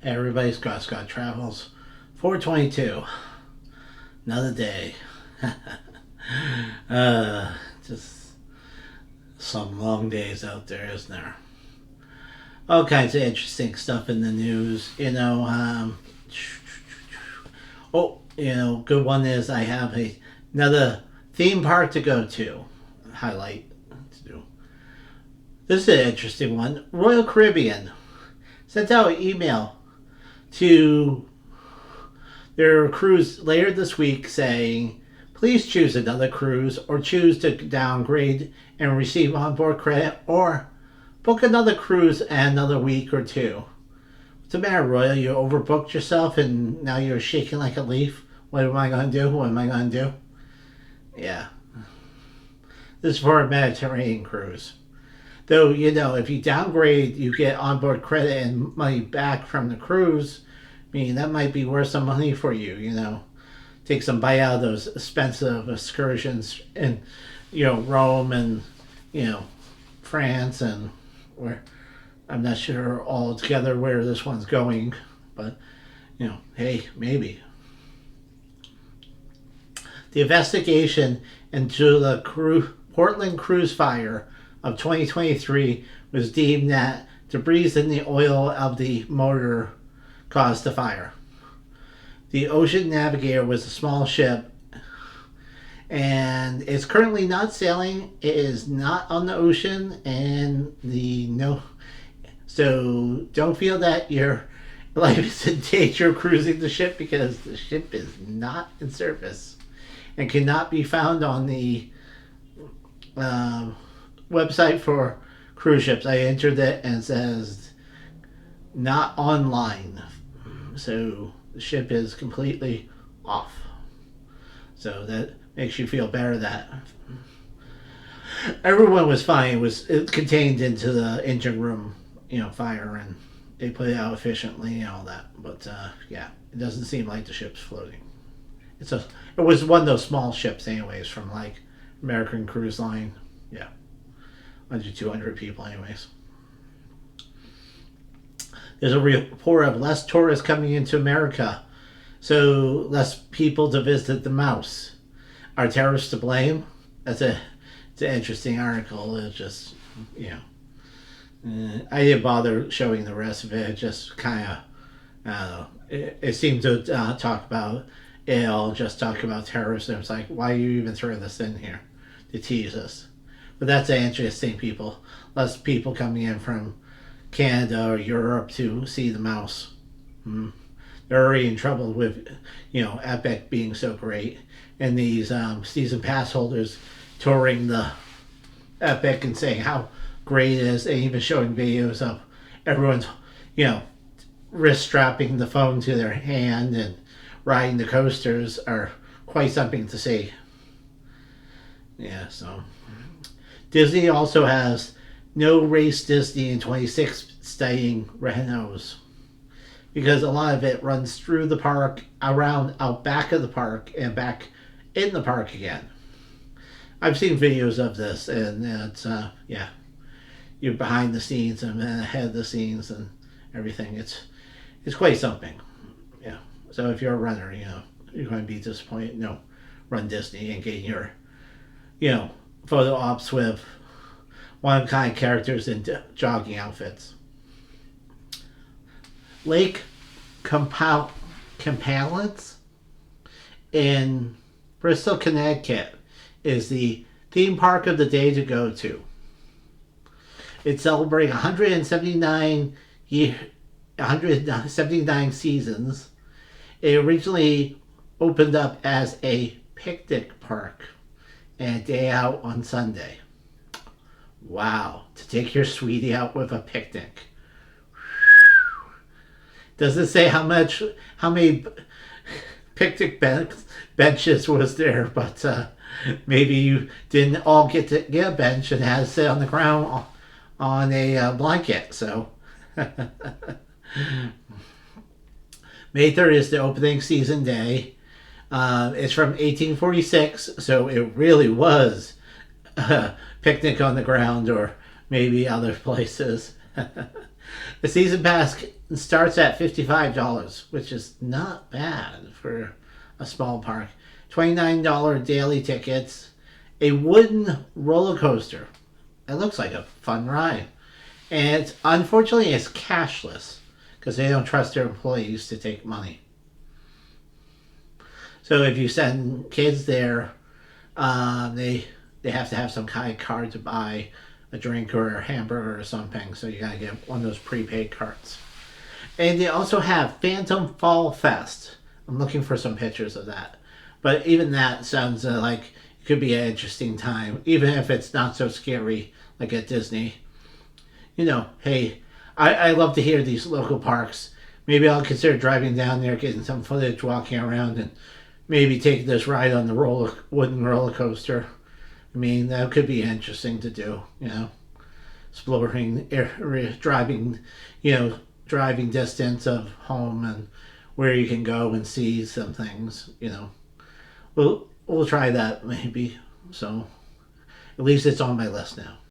Everybody's Scott Travels. 422. Another day. Just some long days out there, isn't there? All kinds of interesting stuff in the news. Good one is I have another theme park to go to. Highlight to do. This is an interesting one. Royal Caribbean sent out an email to their cruise later this week saying, please choose another cruise or choose to downgrade and receive onboard credit or book another cruise and another week or two. What's the matter, Royal? You overbooked yourself and now you're shaking like a leaf? What am I going to do? What am I going to do? Yeah. This is for a Mediterranean cruise. Though, if you downgrade, you get onboard credit and money back from the cruise. I mean, that might be worth some money for you, Take some bite out of those expensive excursions in, Rome and, France and where I'm not sure altogether where this one's going. But, hey, maybe. The investigation into the Portland cruise fire of 2023 was deemed that debris in the oil of the motor caused the fire. The Ocean Navigator was a small ship and it's currently not sailing. It is not on the ocean so don't feel that your life is in danger cruising the ship because the ship is not in service and cannot be found on the website for cruise ships. I entered it and it says not online. So the ship is completely off. So that makes you feel better that everyone was fine. It contained into the engine room, fire, and they put it out efficiently and all that. But it doesn't seem like the ship's floating. It was one of those small ships anyways from like American Cruise Line. Yeah. Under 200 people anyways. There's a report of less tourists coming into America, so less people to visit the mouse. Are terrorists to blame? It's an interesting article. It's just, I didn't bother showing the rest of it. It just kind of, I don't know. It seemed to talk about it all, just talk about terrorism. It's like, why are you even throwing this in here to tease us? But that's an interesting people. Less people coming in from Canada or Europe to see the mouse. They're already in trouble with, Epic being so great. And these season pass holders touring the Epic and saying how great it is, and even showing videos of everyone's, wrist strapping the phone to their hand and riding the coasters are quite something to see. Yeah, so Disney also has no race Disney in 26 staying renos because a lot of it runs through the park, out back of the park, and back in the park again. I've seen videos of this, and it's you're behind the scenes and ahead of the scenes and everything. It's quite something. Yeah. So if you're a runner, you're going to be disappointed. No, run Disney and get your, photo ops with one-of-a-kind characters in jogging outfits. Lake Compounce in Bristol, Connecticut is the theme park of the day to go to. It's celebrating 179 seasons. It originally opened up as a picnic park and a day out on Sunday. Wow, to take your sweetie out with a picnic. Doesn't say how many picnic benches was there, but maybe you didn't all get to get a bench and had to sit on the ground on a blanket. So May 3rd is the opening season day. It's from 1846, so it really was a picnic on the ground or maybe other places. The season pass starts at $55, which is not bad for a small park. $29 daily tickets, a wooden roller coaster. It looks like a fun ride. And unfortunately, it's cashless because they don't trust their employees to take money. So if you send kids there, they have to have some kind of card to buy a drink or a hamburger or something. So you gotta get one of those prepaid cards. And they also have Phantom Fall Fest. I'm looking for some pictures of that. But even that sounds like it could be an interesting time, even if it's not so scary like at Disney. Hey, I love to hear these local parks. Maybe I'll consider driving down there, getting some footage, walking around, and maybe taking this ride on the wooden roller coaster. I mean, that could be interesting to do. Exploring, driving, driving distance of home and where you can go and see some things. We'll try that maybe. So at least it's on my list now.